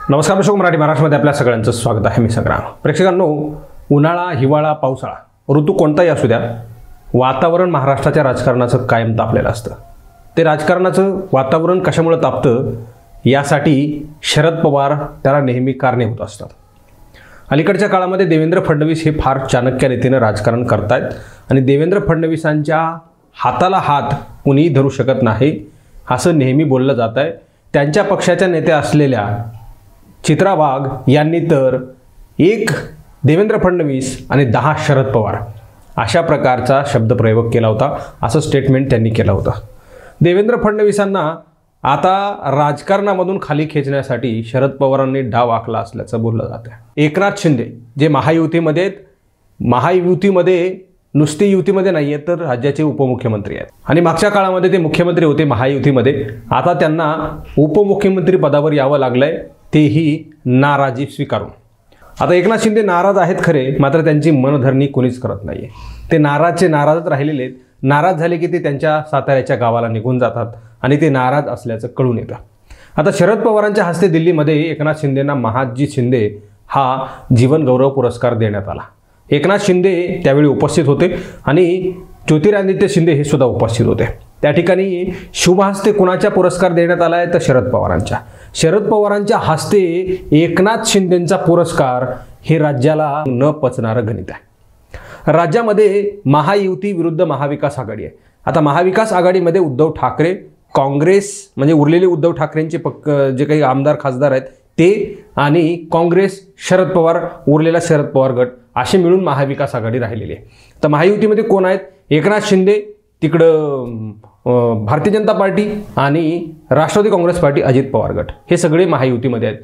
नमस्कार दर्शक, मराठी महाराष्ट्रामध्ये आपल्या सगळ्यांचं स्वागत आहे. मी संग्राम. प्रेक्षकांनो, उन्हाळा, हिवाळा, पावसाळा ऋतू कोणताही असू द्या, वातावरण महाराष्ट्राच्या राजकारणाचं कायम तापलेलं असतं. ते राजकारणाचं वातावरण कशामुळे तापतं यासाठी शरद पवार त्याला नेहमी कारणीभूत असतात. अलीकडच्या काळामध्ये देवेंद्र फडणवीस हे फार चाणक्य रीतीने राजकारण करतायत आणि देवेंद्र फडणवीसांच्या हाताला हात कुणीही धरू शकत नाही असं नेहमी बोललं जात आहे. त्यांच्या पक्षाच्या नेत्या असलेल्या चित्रा वाघ यांनी तर एक देवेंद्र फडणवीस आणि 10 शरद पवार अशा प्रकारचा शब्दप्रयोग केला होता, असं स्टेटमेंट त्यांनी केलं होतं. देवेंद्र फडणवीसांना आता राजकारणामधून खाली खेचण्यासाठी शरद पवारांनी डाव आखला असल्याचं बोललं जातं. एकनाथ शिंदे जे महायुतीमध्ये नुसती युतीमध्ये नाही आहेत तर राज्याचे उपमुख्यमंत्री आहेत आणि मागच्या काळामध्ये ते मुख्यमंत्री होते महायुतीमध्ये. आता त्यांना उपमुख्यमंत्री पदावर यावं लागलंय, तेही नाराजी स्वीकारून. आता एकनाथ शिंदे नाराज आहेत खरे, मात्र त्यांची मनधरणी कोणीच करत नाहीये. ते नाराजच राहिलेले आहेत. नाराज झाले की ते त्यांच्या साताऱ्याच्या गावाला निघून जातात आणि ते नाराज असल्याचं कळून येतं. आता शरद पवारांच्या हस्ते दिल्लीमध्ये एकनाथ शिंदेंना महादजी शिंदे हा जीवन गौरव पुरस्कार देण्यात आला. एकनाथ शिंदे त्यावेळी उपस्थित होते आणि ज्योतिरादित्य शिंदे हे सुद्धा उपस्थित होते. त्या ठिकाणी शुभ हस्ते कुणाचा पुरस्कार देण्यात आला आहे तर शरद पवारांच्या हस्ते एकनाथ शिंदेंचा पुरस्कार हे राज्याला न पचणारं गणित आहे. राज्यामध्ये महायुती विरुद्ध महाविकास आघाडी आहे. आता महाविकास आघाडीमध्ये उद्धव ठाकरे, काँग्रेस म्हणजे उरलेले उद्धव ठाकरेंचे जे काही आमदार खासदार आहेत ते आणि काँग्रेस, शरद पवार, उरलेला शरद पवार गट असे मिळून महाविकास आघाडी राहिलेली आहे. तर महायुतीमध्ये कोण आहेत? एकनाथ शिंदे, तिकडं भारतीय जनता पार्टी आणि राष्ट्रवादी काँग्रेस पार्टी, अजित पवार गट, हे सगळे महायुतीमध्ये आहेत.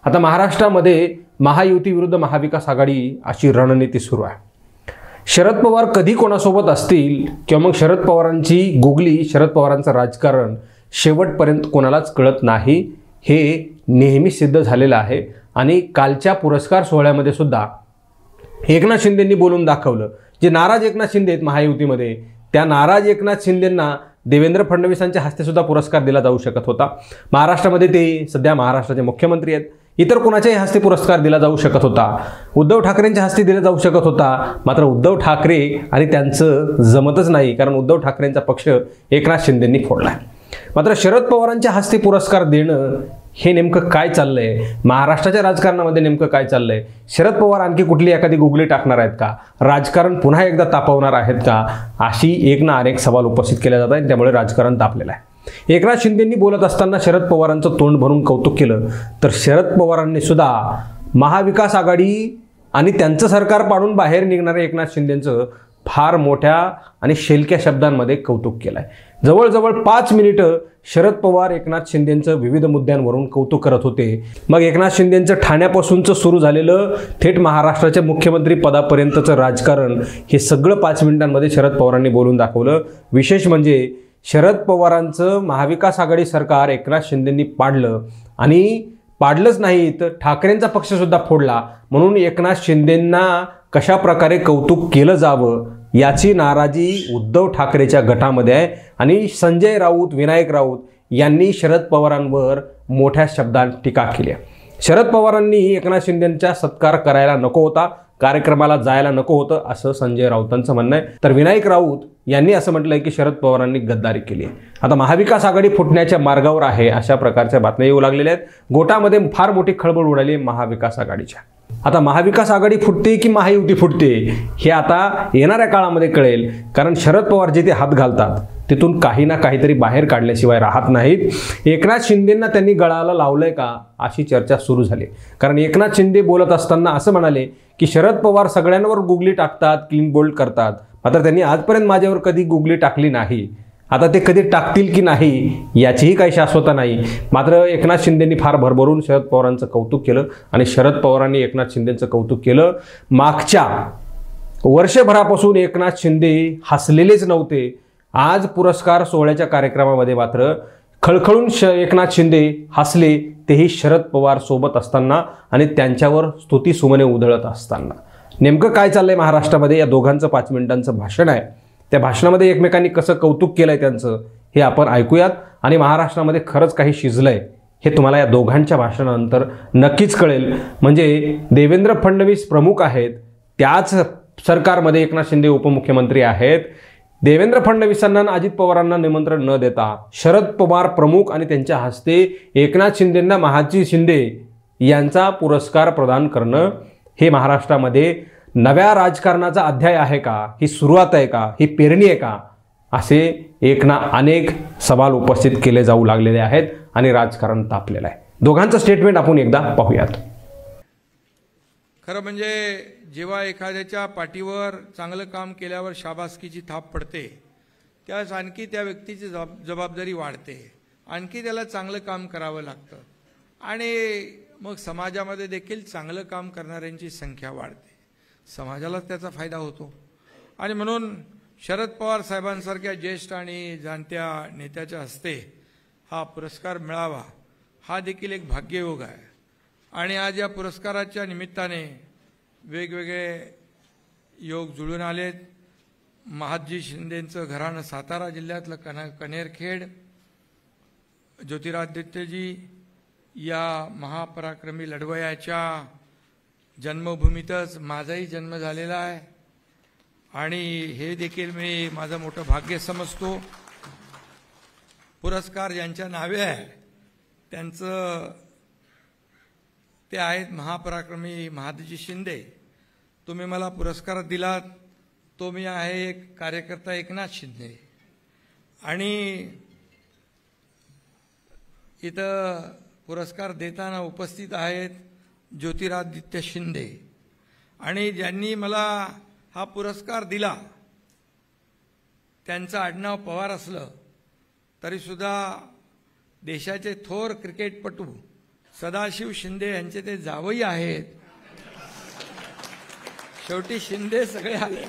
आता महाराष्ट्रामध्ये महायुती विरुद्ध महाविकास आघाडी अशी रणनीती सुरू आहे. शरद पवार कधी कोणासोबत असतील किंवा मग शरद पवारांची गुगली, शरद पवारांचं राजकारण शेवटपर्यंत कोणालाच कळत नाही, हे नेहमी सिद्ध झालेलं आहे. आणि कालच्या पुरस्कार सोहळ्यामध्ये सुद्धा एकनाथ शिंदेंनी बोलून दाखवलं. जे नाराज एकनाथ शिंदे आहेत महायुतीमध्ये, त्या नाराज एकनाथ शिंदेंना देवेंद्र फडणवीसांच्या हस्ते सुद्धा पुरस्कार दिला जाऊ शकत होता. महाराष्ट्रामध्ये ते सध्या महाराष्ट्राचे मुख्यमंत्री आहेत. इतर कोणाच्याही हस्ते पुरस्कार दिला जाऊ शकत होता. उद्धव ठाकरेंच्या हस्ते दिला जाऊ शकत होता, मात्र उद्धव ठाकरे आणि त्यांचं जमतच नाही, कारण उद्धव ठाकरेंचा पक्ष एकनाथ शिंदेंनी फोडला. मात्र शरद पवारांच्या हस्ते पुरस्कार देणं हे नेमकं काय चाललंय? महाराष्ट्राच्या राजकारणामध्ये नेमकं काय चाललंय? शरद पवार आणखी कुठली एखादी गुगली टाकणार आहेत का? राजकारण पुन्हा एकदा तापवणार आहेत का? अशी एक ना अनेक सवाल उपस्थित केले जात आहेत. त्यामुळे राजकारण तापलेलं आहे. एकनाथ शिंदेंनी बोलत असताना शरद पवारांचं तोंड भरून कौतुक केलं, तर शरद पवारांनी सुद्धा महाविकास आघाडी आणि त्यांचं सरकार पाडून बाहेर निघणाऱ्या एकनाथ शिंदेंचं फार मोठ्या आणि शेलक्या शब्दांमध्ये कौतुक केलं आहे. जवळजवळ 5 मिनिटं शरद पवार एकनाथ शिंदेंचं विविध मुद्द्यांवरून कौतुक करत होते. मग एकनाथ शिंदेंचं ठाण्यापासूनचं सुरू झालेलं थेट महाराष्ट्राच्या मुख्यमंत्री पदापर्यंतचं राजकारण हे सगळं 5 मिनिटांमध्ये शरद पवारांनी बोलून दाखवलं. विशेष म्हणजे शरद पवारांचं महाविकास आघाडी सरकार एकनाथ शिंदेंनी पाडलं आणि पाडलंच नाही तर ठाकरेंचा पक्षसुद्धा फोडला. म्हणून एकनाथ शिंदेंना कशा प्रकारे कौतुक केलं जावं याची नाराजी उद्धव ठाकरेच्या गटामध्ये आहे आणि संजय राऊत, विनायक राऊत यांनी शरद पवारांवर मोठ्या शब्दांत टीका केली आहे. शरद पवारांनी एकनाथ शिंदेंचा सत्कार करायला नको होता, कार्यक्रमाला जायला नको होतं, असं संजय राऊतांचं म्हणणं आहे. तर विनायक राऊत यांनी असं म्हटलंय की शरद पवारांनी गद्दारी केली आहे. आता महाविकास आघाडी फुटण्याच्या मार्गावर आहे अशा प्रकारच्या बातम्या येऊ लागलेल्या आहेत. गोटामध्ये फार मोठी खळबळ उडाली महाविकास आघाडीच्या. आता महाविकास आघाडी फुटते की महायुती फुटते हे आता येणाऱ्या काळामध्ये कळेल, कारण शरद पवार जिथे हात घालतात तिथून काही ना काहीतरी बाहेर काढल्याशिवाय राहत नाहीत. एकनाथ शिंदेंना त्यांनी गळाला लावलंय का अशी चर्चा सुरू झाली, कारण एकनाथ शिंदे बोलत असताना असं म्हणाले की शरद पवार सगळ्यांवर गुगली टाकतात, क्लीन बोल्ड करतात, मात्र त्यांनी आजपर्यंत माझ्यावर कधी गुगली टाकली नाही. आता ते कधी टाकतील की नाही याचीही काही शाश्वता नाही. मात्र एकनाथ शिंदेंनी फार भरभरून शरद पवारांचं कौतुक केलं आणि शरद पवारांनी एकनाथ शिंदेंचं कौतुक केलं. मागच्या वर्षभरापासून एकनाथ शिंदे हसलेलेच नव्हते. आज पुरस्कार सोहळ्याच्या कार्यक्रमामध्ये मात्र खळखळून एकनाथ शिंदे हसले, तेही शरद पवार सोबत असताना आणि त्यांच्यावर स्तुती सुमने उधळत असताना. नेमकं काय चाललंय महाराष्ट्रामध्ये या दोघांचं 5 मिनिटांचं भाषण आहे. त्या भाषणामध्ये एकमेकांनी कसं कौतुक केलंय त्यांचं हे आपण ऐकूयात आणि महाराष्ट्रामध्ये खरंच काही शिजलंय हे तुम्हाला या दोघांच्या भाषणानंतर नक्कीच कळेल. म्हणजे देवेंद्र फडणवीस प्रमुख आहेत, त्याच सरकारमध्ये एकनाथ शिंदे उपमुख्यमंत्री आहेत. देवेंद्र फडणवीसांना आणि अजित पवारांना निमंत्रण न देता शरद पवार प्रमुख आणि त्यांच्या हस्ते एकनाथ शिंदेंना महादजी शिंदे यांचा पुरस्कार प्रदान करणं हे महाराष्ट्रामध्ये नव्या राजकारणाचा अध्याय आहे का, ही सुरुवात आहे का, ही पेरणी आहे का, असे अनेक सवाल उपस्थित केले जाऊ लागलेले आहेत आणि राजकारण तापलेलं आहे. दोघांचं स्टेटमेंट आपण एकदा पाहूयात. खरं म्हणजे जेव्हा एखाद्याच्या पाठीवर चांगलं काम केल्यावर शाबासकीची थाप पडते, त्यावेळेस आणखी त्या व्यक्तीची जबाबदारी वाढते, आणखी त्याला चांगलं काम करावं लागतं आणि मग समाजामध्ये देखील चांगलं काम करणाऱ्यांची संख्या वाढते, समाजालाच त्याचा फायदा होतो. आणि म्हणून शरद पवार साहेबांसारख्या ज्येष्ठ आणि जाणत्या नेत्याच्या हस्ते हा पुरस्कार मिळावा हा देखील एक भाग्ययोग आहे. आणि आज या पुरस्काराच्या निमित्ताने वेगवेगळे योग जुळून आलेत. महादजी शिंदेंचं घराणं सातारा जिल्ह्यातलं कनेरखेड, ज्योतिरादित्यजी या महापराक्रमी लढवयाच्या जन्मभूमीतच माझाही जन्म झालेला आहे आणि हे देखील मी माझं मोठं भाग्य समजतो. पुरस्कार ज्यांच्या नावे आहे त्यांचं ते आहेत महापराक्रमी महादजी शिंदे. तुम्ही मला पुरस्कार दिलात तो मी आहे एक कार्यकर्ता एकनाथ शिंदे. आणि इथं पुरस्कार देताना उपस्थित आहेत ज्योतिरादित्य शिंदे. आणि ज्यांनी मला हा पुरस्कार दिला त्यांचं आडनाव पवार असलं तरीसुद्धा देशाचे थोर क्रिकेटपटू सदाशिव शिंदे यांचे ते जावई आहेत. शेवटी शिंदे सगळे आले.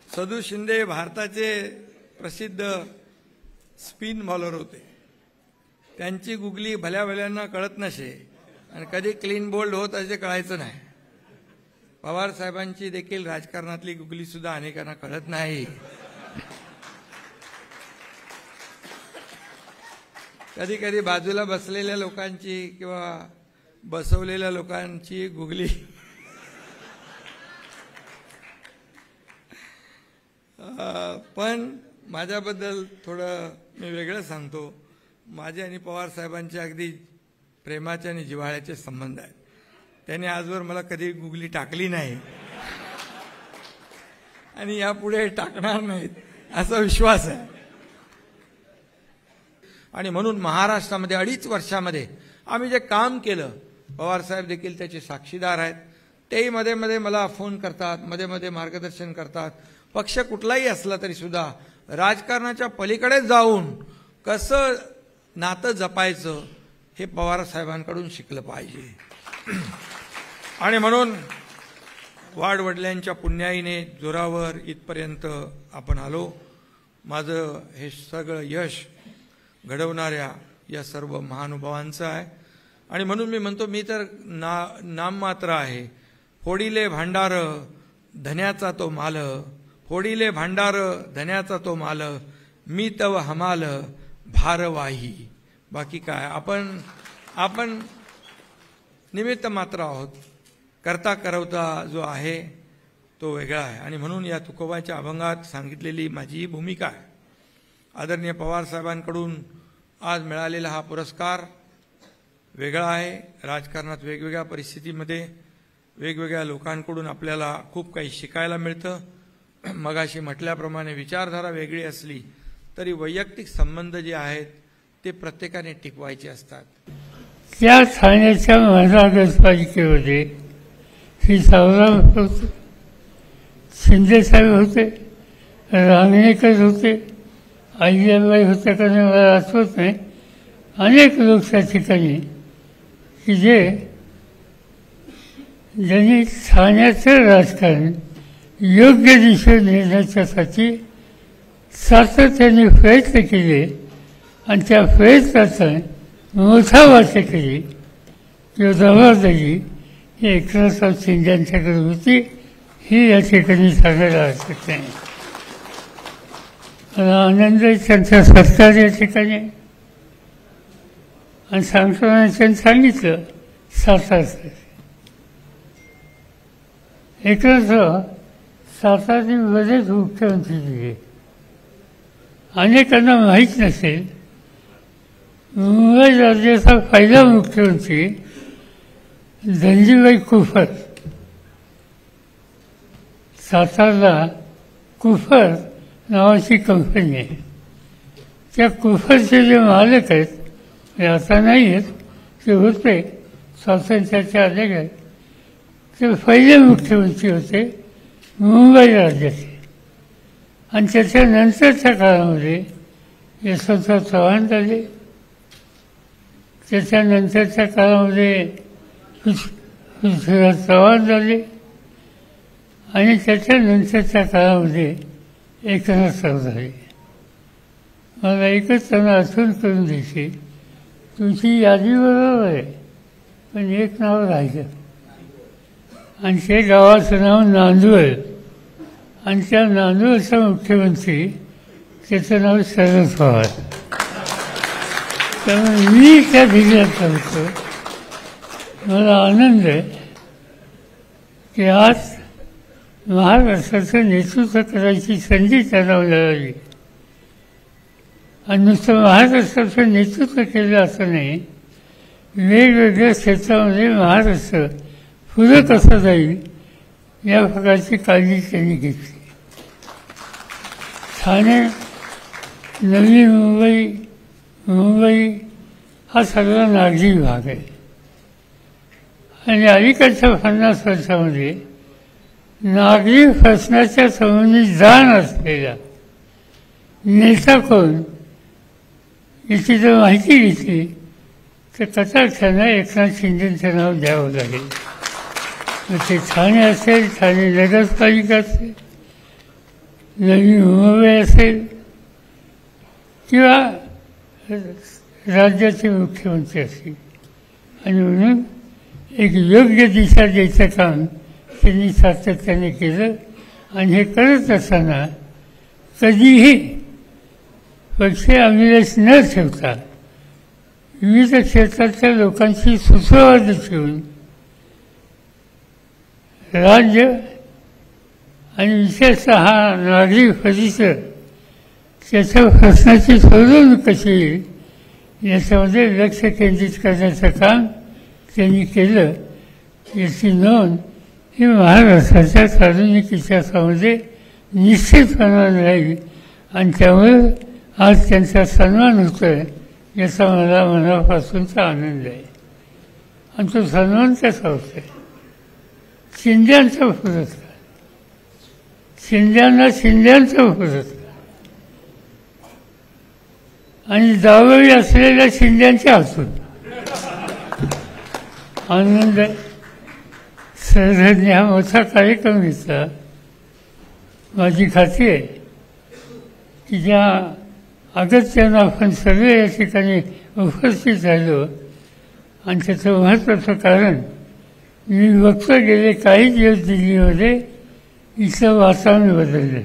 सदू शिंदे भारताचे प्रसिद्ध स्पिन बॉलर होते. त्यांची गुगली भल्या भल्यांना कळत नसे आणि कधी क्लीन बोल्ड होत असे कळायचं नाही. पवार साहेबांची देखील राजकारणातली गुगली सुद्धा अनेकांना कळत नाही. कधी कधी बाजूला बसलेल्या लोकांची किंवा बसवलेल्या लोकांची गुगली पण माझ्याबद्दल थोडं मी वेगळं सांगतो. माझे आणि पवार साहेबांचे अगदी प्रेमाचे आणि जिव्हाळ्याचे संबंध आहेत. त्यांनी आजवर मला कधी गुगली टाकली नाही आणि यापुढे टाकणार नाहीत असा विश्वास आहे. आणि म्हणून महाराष्ट्रामध्ये 2.5 वर्षामध्ये आम्ही जे काम केलं, पवार साहेब देखील त्याचे साक्षीदार आहेत. तेही मध्ये मध्ये मला फोन करतात, मध्ये मध्ये मार्गदर्शन करतात. पक्ष कुठलाही असला तरी सुद्धा राजकारणाच्या पलीकडे जाऊन कसं नातं जपायचं हे पवार साहेबांकडून शिकलं पाहिजे. आणि म्हणून वाडवडिलांच्या पुण्याईने जोरावर इथपर्यंत आपण आलो. माझं हे सगळं यश घडवणाऱ्या या सर्व महानुभावांचं आहे. आणि म्हणून मी म्हणतो मी तर नाममात्र आहे. फोडिले भांडार धन्याचा तो माल, फोडिले भांडार धन्याचा तो माल, मी तव हमाल भारवाही. बाकी काय आपण निमित्त मात्र आहोत. करता करवता जो आहे तो वेगळा आहे. आणि म्हणून या तुकोबाच्या अभंगात सांगितलेली माझी ही भूमिका आहे. आदरणीय पवार साहेबांकडून आज मिळालेला हा पुरस्कार वेगळा आहे. राजकारणात वेगवेगळ्या परिस्थितीमध्ये वेगवेगळ्या लोकांकडून आपल्याला खूप काही शिकायला मिळतं. मगाशी म्हटल्याप्रमाणे विचारधारा वेगळी असली तरी वैयक्तिक संबंध जे आहेत ते प्रत्येकाने टिकवायचे असतात. त्या ठाण्याच्या महानगरपालिकेमध्ये श्री सावराम होते, शिंदेसाहेब होते, रांगणेकर होते, अहिल्याबाई होत्या का नाही मला आठवत नाही. अनेक लोक त्या ठिकाणी की ज्यांनी ठाण्याचं राजकारण योग्य दिशेने नेण्याच्यासाठी सातत्याने प्रयत्न केले आणि त्या प्रयत्नाचा मोठा वाटा केली किंवा जबाबदारी ही एकनाथराव शिंदे यांच्याकडे होती. ही या ठिकाणी सांगायला हरकत नाही. मला आनंद आहे त्यांचं सरकार या ठिकाणी. आणि सांगताना सांगितलं सातारचं. एकत्र सातारने बरेच मुख्यमंत्री दिले. अनेकांना माहीत नसेल, मुंबई राज्याचा पहिला मुख्यमंत्री धनजीभाई कुफर. सातारला कुफर नावाची कंपनी आहे. त्या कुफरचे जे मालक आहेत ते आता नाही आहेत, ते होते स्वातंत्र्याच्या अलीकडे. ते पहिले मुख्यमंत्री होते मुंबई राज्याचे. आणि त्याच्यानंतरच्या काळामध्ये यशवंतराव चव्हाण झाले. त्याच्यानंतरच्या काळामध्ये पृथ्वीराज चव्हाण झाले. आणि त्याच्यानंतरच्या काळामध्ये एकनाथराव झाले. मला एकच त्यांना आठवण करून द्यायची, तुमची यादी बरोबर आहे, पण एक नाव राहिलं. आणि ते गावाचं नाव नांदवळ. आणि त्या नांदवळचा मुख्यमंत्री त्याचं नाव शरद पवार. त्यामुळे मी त्या जिल्ह्यात होतो. मला आनंद आहे की आज महाराष्ट्राचं नेतृत्व करायची संधी त्यांना मिळाली. आणि नुसतं महाराष्ट्राचं नेतृत्व केलं असं नाही, वेगवेगळ्या क्षेत्रामध्ये महाराष्ट्र पुढे कसं जाईल या प्रकारची काळजी त्यांनी घेतली. ठाणे, नवी मुंबई, मुंबई हा सगळा नागरी भाग आहे. आणि अलीकडच्या 50 वर्षामध्ये नागरी प्रश्नाच्या संबंधित जाण असलेला नेता कोण याची जर माहिती घेतली तर कटाक्षानं एकनाथ शिंदेचं नाव द्यावं लागेल. मग ते ठाणे असेल, ठाणे नगरपालिका असेल, नवी मुंबई असेल किंवा राज्याचे मुख्यमंत्री असतील. आणि म्हणून एक योग्य दिशा द्यायचं काम त्यांनी सातत्याने केलं. आणि हे करत असताना कधीही पक्ष अभिलेष न ठेवता विविध क्षेत्रातल्या लोकांशी सुसंवाद ठेवून राज्य आणि विशेषतः हा नागरिक परिसर त्याच्या प्रश्नाची सोडवणूक कशी येईल याच्यामध्ये लक्ष केंद्रित करण्याचं काम त्यांनी केलं. याची नोंद ही महाराष्ट्राच्या सार्वजनिक इतिहासामध्ये निश्चितपणाने राहील. आणि त्यामुळे आज त्यांचा सन्मान होतोय याचा मला मनापासूनचा आनंद आहे. आणि तो सन्मान कसा होतोय? शिंद्यांचा पुरस्कार, शिंद्यांना शिंद्यांचा पुरस्कार आणि जावळी असलेल्या शिंद्यांच्या हातून आनंद आहे. सरहद्दने हा मोठा कार्यक्रम घेतला. माझी खात्री आहे की ज्या अगत्यानं आपण सगळे या ठिकाणी उपस्थित राहिलो. आणि त्याचं महत्त्वाचं कारण मी बघतो गेले काही दिवस दिल्लीमध्ये इथलं वातावरण बदललं.